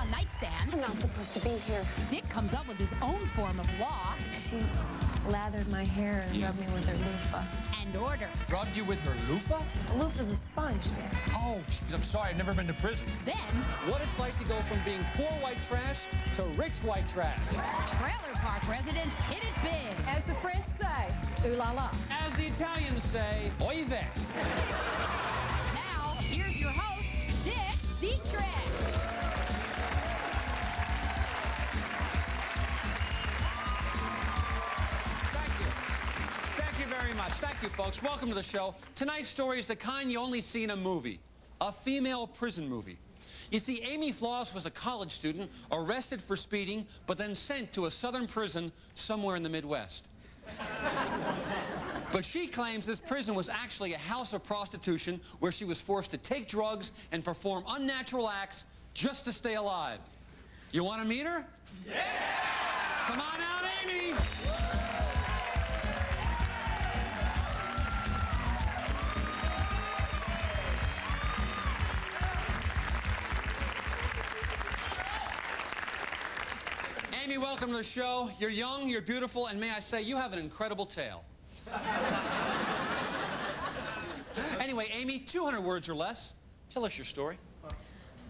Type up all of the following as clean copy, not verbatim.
on nightstand. I'm not supposed to be here. Dick comes up with his own form of law. She lathered my hair and rubbed me with her loofah. And order. Rubbed you with her loofah? A loofah's a sponge, Dick. Oh, geez, I'm sorry. I've never been to prison. Then, What it's like to go from being poor white trash to rich white trash. trailer park residents hit it big. As the French say, ooh la la. As the Italians say, oy vey. Now, here's your host, Dick Dietrick. Thank you very much. Thank you, folks. Welcome to the show. Tonight's story is the kind you only see in a movie. A female prison movie. You see, Amy Floss was a college student arrested for speeding, but then sent to a southern prison somewhere in the Midwest. But she claims this prison was actually a house of prostitution where she was forced to take drugs and perform unnatural acts just to stay alive. You want to meet her? Yeah! Come on out, Amy! Amy, welcome to the show. You're young, you're beautiful, and may I say, you have an incredible tale. Anyway, Amy, 200 words or less. Tell us your story.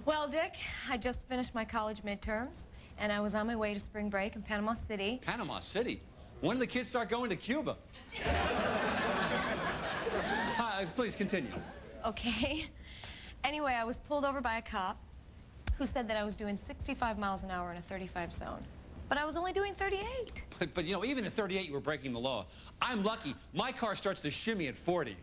Well, Dick, I just finished my college midterms, and I was on my way to spring break in Panama City. Panama City? When did the kids start going to Cuba? Please continue. Okay. Anyway, I was pulled over by a cop who said that I was doing 65 miles an hour in a 35 zone. But I was only doing 38. But you know, even at 38, you were breaking the law. I'm lucky. My car starts to shimmy at 40.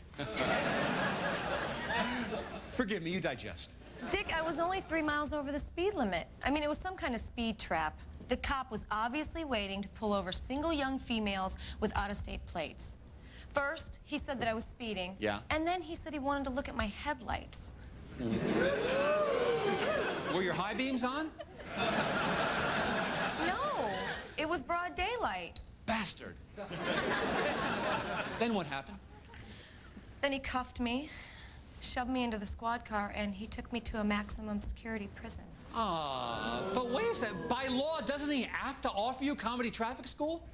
Forgive me, you digest. Dick, I was only 3 miles over the speed limit. I mean, it was some kind of speed trap. The cop was obviously waiting to pull over single young females with out-of-state plates. First, he said that I was speeding. Yeah. And then he said he wanted to look at my headlights. Were your high beams on? No, it was broad daylight. Bastard. Then what happened? Then he cuffed me, shoved me into the squad car, and he took me to a maximum security prison. But wait a second. By law, doesn't he have to offer you comedy traffic school?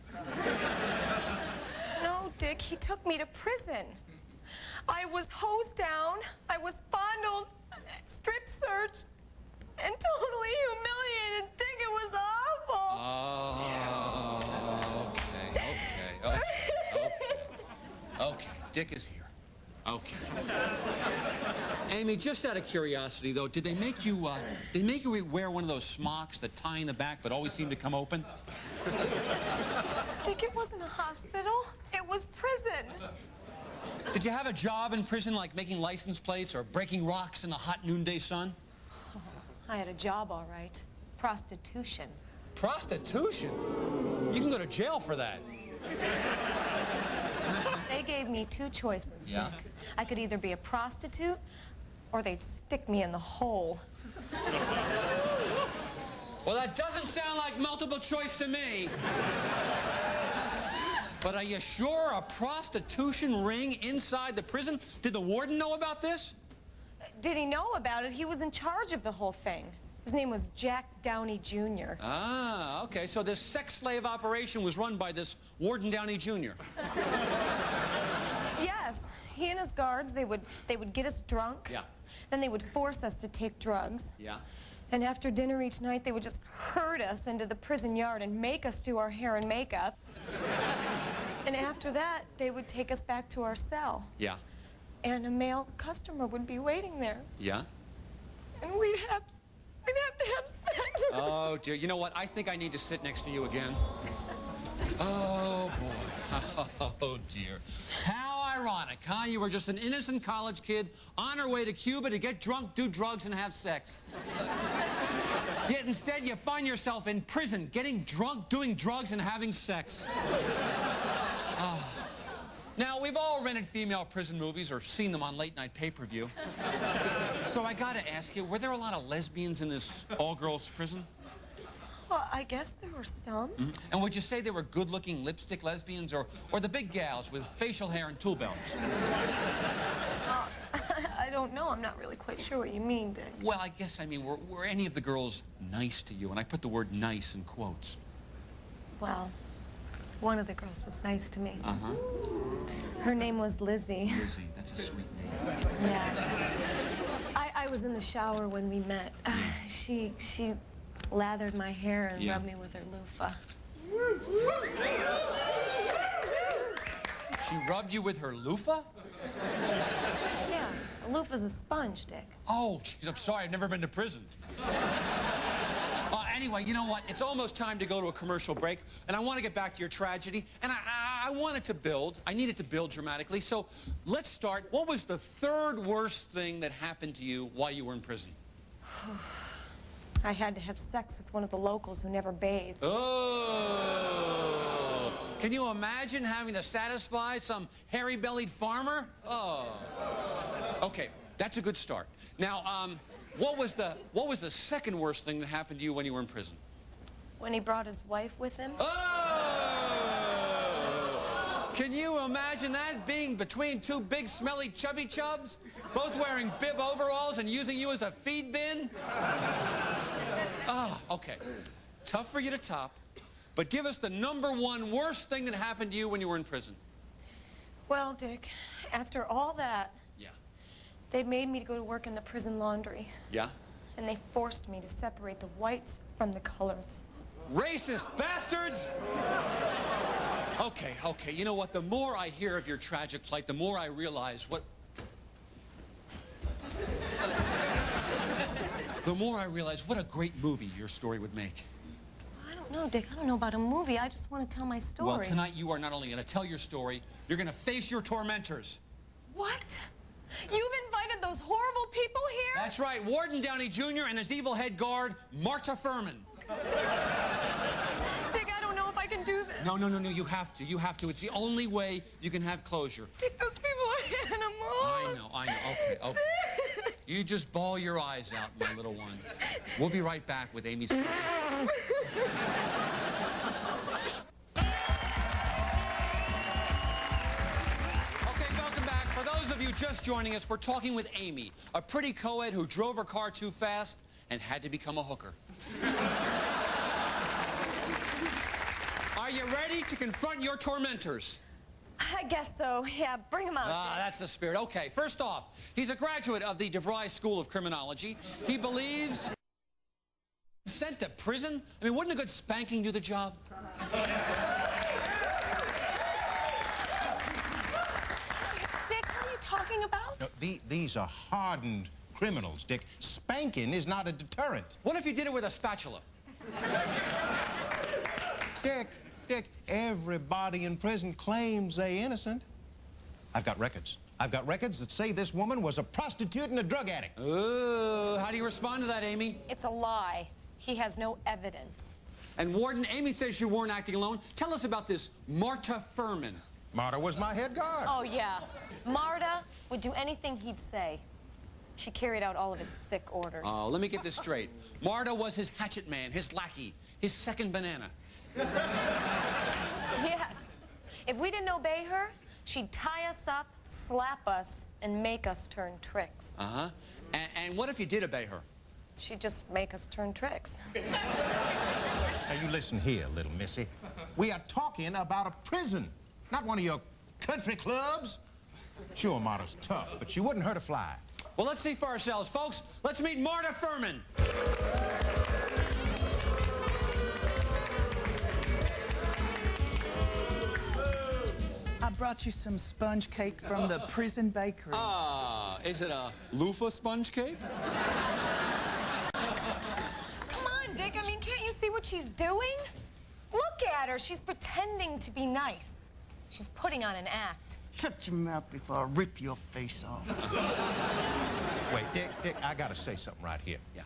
No, Dick, he took me to prison. I was hosed down, I was fondled, strip searched, and totally humiliated. Dick, it was awful. Oh, okay. Dick is here. Okay. Amy, just out of curiosity, though, did they make you wear one of those smocks that tie in the back but always seem to come open? Dick, it wasn't a hospital. It was prison. Did you have a job in prison, like making license plates or breaking rocks in the hot noonday sun? Oh, I had a job, all right. Prostitution. Prostitution? You can go to jail for that. They gave me two choices, Dick. Yeah. I could either be a prostitute or they'd stick me in the hole. Well, that doesn't sound like multiple choice to me. But are you sure a prostitution ring inside the prison? Did the warden know about this? Did he know about it? He was in charge of the whole thing. His name was Jack Downey Jr. Ah, okay. So this sex slave operation was run by this Warden Downey Jr. Yes. He and his guards, they would get us drunk. Yeah. Then they would force us to take drugs. Yeah. And after dinner each night, they would just herd us into the prison yard and make us do our hair and makeup. And after that, they would take us back to our cell. Yeah. And a male customer would be waiting there. Yeah? And we'd have to have sex. Oh, dear. You know what? I think I need to sit next to you again. Oh, boy. Oh, dear. How ironic, huh? You were just an innocent college kid on her way to Cuba to get drunk, do drugs, and have sex. Yet instead, you find yourself in prison, getting drunk, doing drugs, and having sex. Now, we've all rented female prison movies or seen them on late-night pay-per-view. So I gotta ask you, were there a lot of lesbians in this all-girls prison? Well, I guess there were some. Mm-hmm. And would you say they were good-looking lipstick lesbians or the big gals with facial hair and tool belts? I don't know. I'm not really quite sure what you mean, Dick. Well, I guess I mean, were any of the girls nice to you? And I put the word nice in quotes. Well, one of the girls was nice to me. Uh-huh. Her name was Lizzie. Lizzie, that's a sweet name. Yeah. I was in the shower when we met. She lathered my hair and rubbed me with her loofah. She rubbed you with her loofah? Yeah, a loofah's a sponge, Dick. Oh, jeez, I'm sorry. I've never been to prison. Anyway, you know what? It's almost time to go to a commercial break, and I want to get back to your tragedy, and I want it to build. I need it to build dramatically. So let's start. What was the third worst thing that happened to you while you were in prison? I had to have sex with one of the locals who never bathed. Oh! Can you imagine having to satisfy some hairy-bellied farmer? Oh. Okay, that's a good start. Now, what was the second worst thing that happened to you when you were in prison? When he brought his wife with him. Oh! Can you imagine that, being between two big, smelly, chubby chubs, both wearing bib overalls and using you as a feed bin? Ah, okay. Tough for you to top, but give us the #1 worst thing that happened to you when you were in prison. Well, Dick, after all that, Yeah. they made me go to work in the prison laundry. Yeah? And they forced me to separate the whites from the coloreds. Racist bastards! Okay, okay. You know what? The more I hear of your tragic plight, the more I realize what... The more I realize what a great movie your story would make. I don't know, Dick. I don't know about a movie. I just want to tell my story. Well, tonight you are not only going to tell your story, you're going to face your tormentors. What? You've invited those horrible people here? That's right. Warden Downey Jr. and his evil head guard, Marta Furman. Dick, I don't know if I can do this. No, no, no, no. You have to. You have to. It's the only way you can have closure. Dick, those people are animals. I know. Okay, okay. You just bawl your eyes out, my little one. We'll be right back with Amy's... Okay, welcome back. For those of you just joining us, we're talking with Amy, a pretty co-ed who drove her car too fast and had to become a hooker. Are you ready to confront your tormentors? I guess so. Yeah, bring him out. Ah, that's the spirit. Okay, first off, he's a graduate of the DeVry School of Criminology. He believes... Sent to prison? I mean, wouldn't a good spanking do the job? Dick, what are you talking about? No, these are hardened criminals, Dick. Spanking is not a deterrent. What if you did it with a spatula? Dick, everybody in prison claims they're innocent. I've got records. I've got records that say this woman was a prostitute and a drug addict. Ooh, how do you respond to that, Amy? It's a lie. He has no evidence. And Warden, Amy says you weren't acting alone. Tell us about this Marta Furman. Marta was my head guard. Oh, yeah. Marta would do anything he'd say. She carried out all of his sick orders. Oh, let me get this straight. Marta was his hatchet man, his lackey, his second banana. Yes. If we didn't obey her, she'd tie us up, slap us, and make us turn tricks. Uh-huh. And what if you did obey her? She'd just make us turn tricks. Now, you listen here, little missy. We are talking about a prison, not one of your country clubs. Sure, Marta's tough, but she wouldn't hurt a fly. Well, let's see for ourselves. Folks, let's meet Marta Furman. I brought you some sponge cake from the prison bakery. Ah, is it a loofah sponge cake? Come on, Dick. I mean, can't you see what she's doing? Look at her. She's pretending to be nice. She's putting on an act. Shut your mouth before I rip your face off. Wait, Dick, I gotta say something right here. Yeah.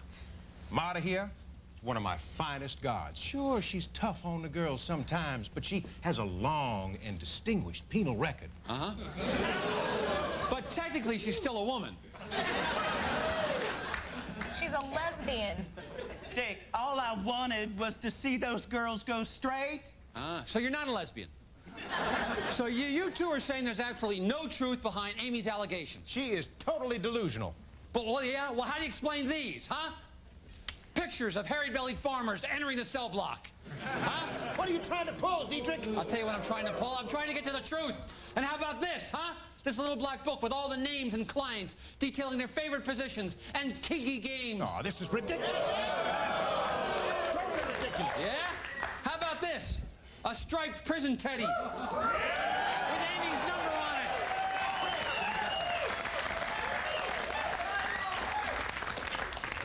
Marta here, one of my finest guards. Sure, she's tough on the girls sometimes, but she has a long and distinguished penal record. Uh-huh. But technically, she's still a woman. She's a lesbian. Dick, all I wanted was to see those girls go straight. Ah, so you're not a lesbian? So you two are saying there's absolutely no truth behind Amy's allegations? She is totally delusional. But, well, yeah? Well, how do you explain these, huh? Pictures of hairy-bellied farmers entering the cell block. Huh? What are you trying to pull, Dietrick? I'll tell you what I'm trying to pull. I'm trying to get to the truth. And how about this, huh? This little black book with all the names and clients detailing their favorite positions and kinky games. Oh, this is ridiculous. Totally ridiculous. Yeah? How about this? A striped prison teddy with Amy's number on it.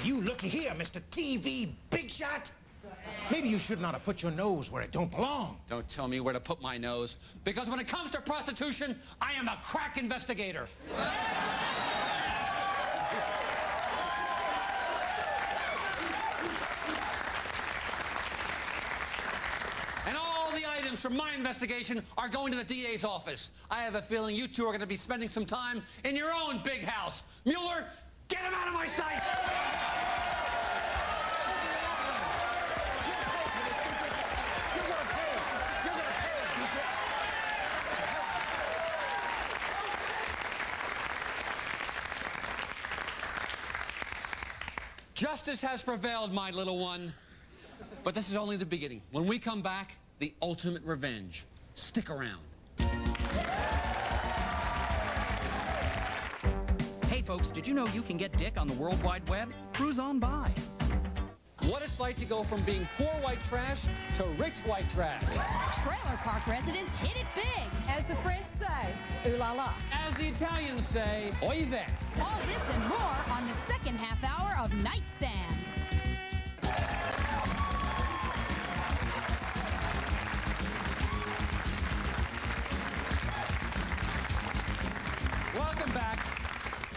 You looky here, Mr. TV Big Shot. Maybe you should not have put your nose where it don't belong. Don't tell me where to put my nose, because when it comes to prostitution, I am a crack investigator. And all the items from my investigation are going to the DA's office. I have a feeling you two are going to be spending some time in your own big house. Mueller, get him out of my sight! Justice has prevailed, my little one. But this is only the beginning. When we come back, the ultimate revenge. Stick around. Hey folks, did you know you can get dick on the World Wide Web? Cruise on by. What it's like to go from being poor white trash to rich white trash. Trailer park residents hit it big. As the French say, ooh la la. As the Italians say, oy vey. All this and more on the second half hour of Nightstand. Welcome back.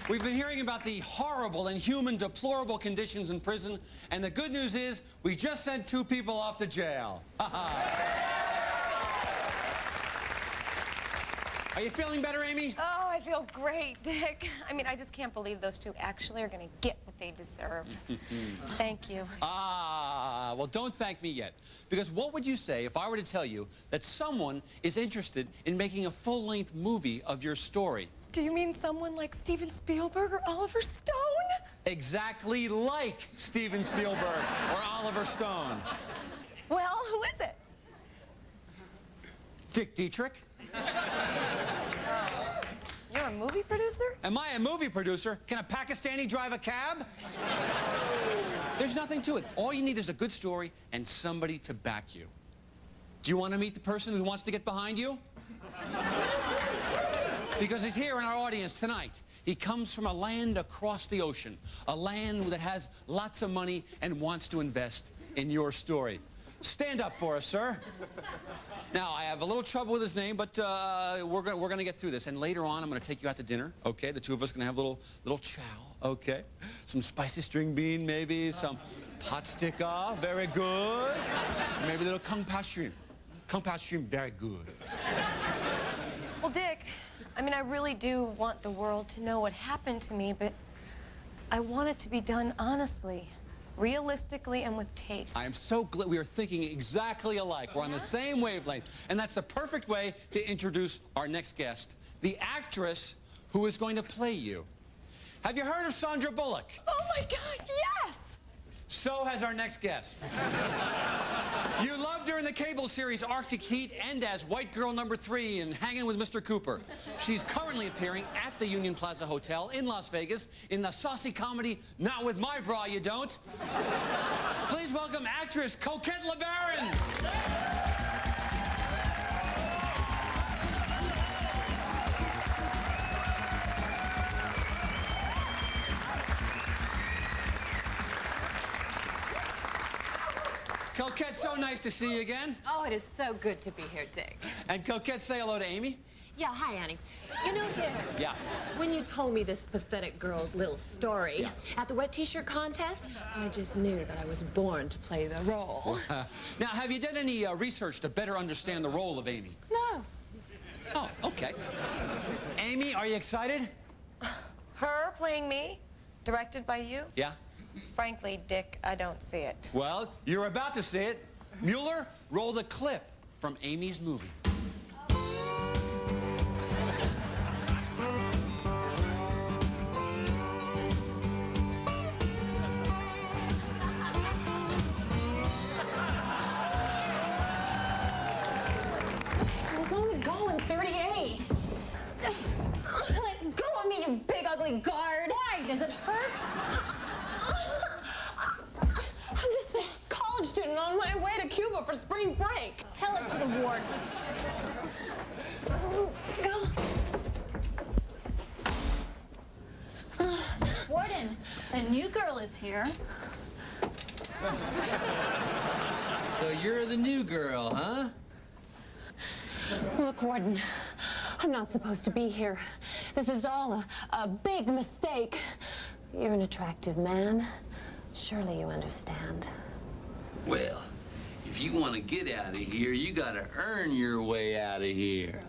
We've been hearing about the horrible, inhuman, deplorable conditions in prison, and the good news is we just sent 2 people off to jail. Are you feeling better, Amy? Oh, I feel great, Dick. I mean, I just can't believe those 2 actually are going to get what they deserve. Thank you. Well, don't thank me yet. Because what would you say if I were to tell you that someone is interested in making a full-length movie of your story? Do you mean someone like Steven Spielberg or Oliver Stone? Exactly like Steven Spielberg or Oliver Stone. Well, who is it? Dick Dietrick. You're a movie producer? Am I a movie producer? Can a Pakistani drive a cab? There's nothing to it. All you need is a good story and somebody to back you. Do you want to meet the person who wants to get behind you? Because he's here in our audience tonight. He comes from a land across the ocean, a land that has lots of money and wants to invest in your story. Stand up for us, sir. Now, I have a little trouble with his name, but we're gonna get through this. And later on, I'm gonna take you out to dinner, okay? The 2 of us are gonna have a little chow, okay? Some spicy string bean, maybe, some pot sticker, very good. Maybe a little kung pao shrimp. Kung pao shrimp, very good. Well, Dick, I mean, I really do want the world to know what happened to me, but I want it to be done honestly, realistically, and with taste. I am so glad we are thinking exactly alike. We're on the same wavelength. And that's the perfect way to introduce our next guest, the actress who is going to play you. Have you heard of Sandra Bullock? Oh, my God, yes! So has our next guest. You loved her in the cable series Arctic Heat and as White Girl Number 3 in Hanging with Mr. Cooper. She's currently appearing at the Union Plaza Hotel in Las Vegas in the saucy comedy Not With My Bra You Don't. Please welcome actress Coquette LeBaron. Coquette, so nice to see you again. Oh, it is so good to be here, Dick. And Coquette, say hello to Amy. Yeah, hi, Annie. You know, Dick, Yeah. when you told me this pathetic girl's little story at the wet t-shirt contest, I just knew that I was born to play the role. Now, have you done any research to better understand the role of Amy? No. Oh, okay. Amy, are you excited? Her playing me, directed by you? Yeah? Frankly, Dick, I don't see it. Well, you're about to see it. Mueller, roll the clip from Amy's movie. here. So you're the new girl, huh? Look, Warden, I'm not supposed to be here. This is all a big mistake. You're an attractive man. Surely you understand. Well, if you want to get out of here, you got to earn your way out of here.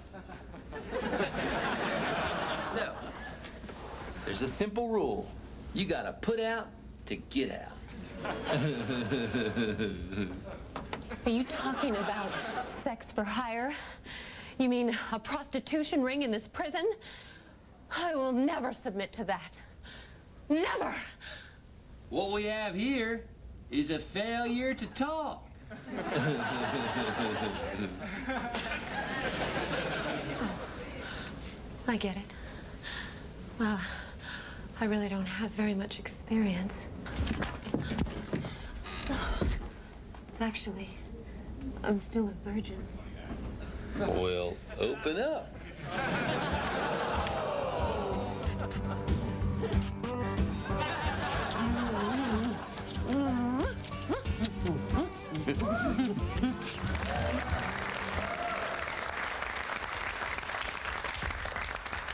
So, there's a simple rule. You got to put out to get out. Are you talking about sex for hire? You mean a prostitution ring in this prison? I will never submit to that. Never! What we have here is a failure to talk. I get it. Well, I really don't have very much experience. Actually, I'm still a virgin. Well, open up.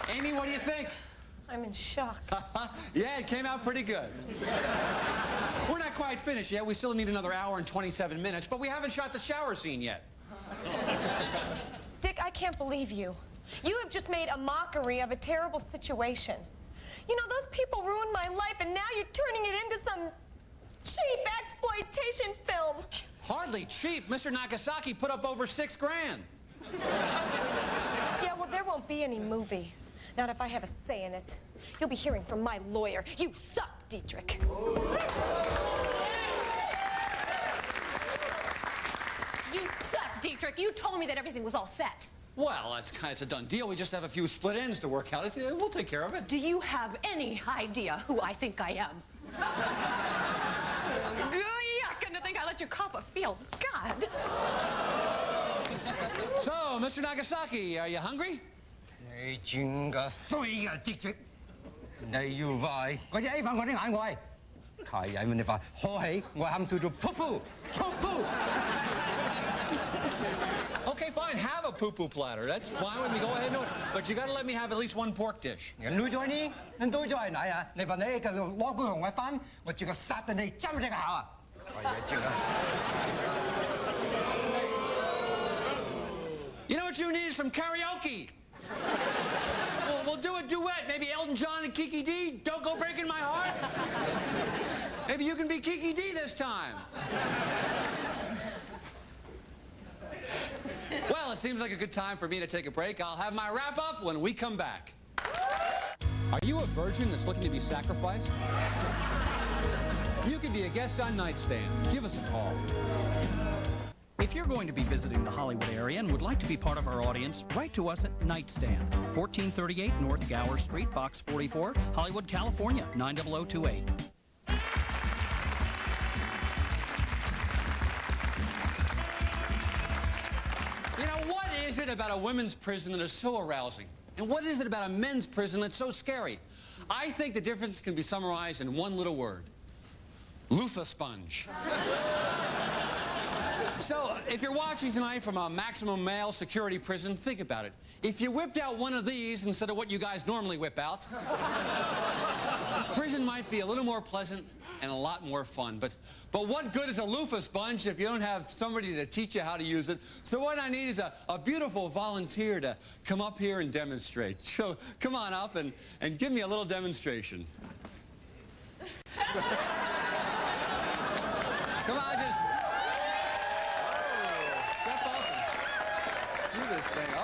Amy, what do you think? I'm in shock. Yeah, it came out pretty good. We're not quite finished yet. We still need another hour and 27 minutes, but we haven't shot the shower scene yet. Dick, I can't believe you. You have just made a mockery of a terrible situation. You know, those people ruined my life, and now you're turning it into some cheap exploitation film. Hardly cheap. Mr. Nagasaki put up over $6 grand. Yeah, well, there won't be any movie. Not if I have a say in it. You'll be hearing from my lawyer. You suck, Dietrick. You suck, Dietrick. You told me that everything was all set. Well, it's a done deal. We just have a few split ends to work out. We'll take care of it. Do you have any idea who I think I am? Yuck, and to think I let you cop a feel. God. So, Mr. Nagasaki, are you hungry? 你轉個衰嘅Dietrick，你要快，我一翻我啲眼位，太曳你快開起，我喊到做噗噗噗噗。Okay, fine. Have a poo-poo platter. That's fine with me. Go ahead and do it. But you got to let me have at least one pork dish. 人女仔呢，人女仔係哪呀？你份你嘅攞佢同我翻，我照個殺到你針你個口啊！係啊，照啦。You know what you need is some karaoke. We'll do a duet. Maybe Elton John and Kiki D. Don't go breaking my heart. Maybe you can be Kiki D this time. Well, it seems like a good time for me to take a break. I'll have my wrap-up when we come back. Are you a virgin that's looking to be sacrificed? You can be a guest on Nightstand. Give us a call. If you're going to be visiting the Hollywood area and would like to be part of our audience, write to us at Nightstand, 1438 North Gower Street, Box 44, Hollywood, California, 90028. You know, what is it about a women's prison that is so arousing? And what is it about a men's prison that's so scary? I think the difference can be summarized in one little word. Loofah sponge. So, if you're watching tonight from a maximum male security prison, think about it. If you whipped out one of these instead of what you guys normally whip out, prison might be a little more pleasant and a lot more fun. But what good is a loofah sponge if you don't have somebody to teach you how to use it? So what I need is a beautiful volunteer to come up here and demonstrate. So come on up and give me a little demonstration. Come on, just... step up and do this thing. Oh!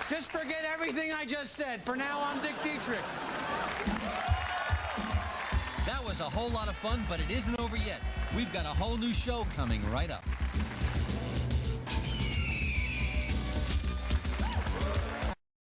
Just forget everything I just said. For now, I'm Dick Dietrick. That was a whole lot of fun, but it isn't over yet. We've got a whole new show coming right up.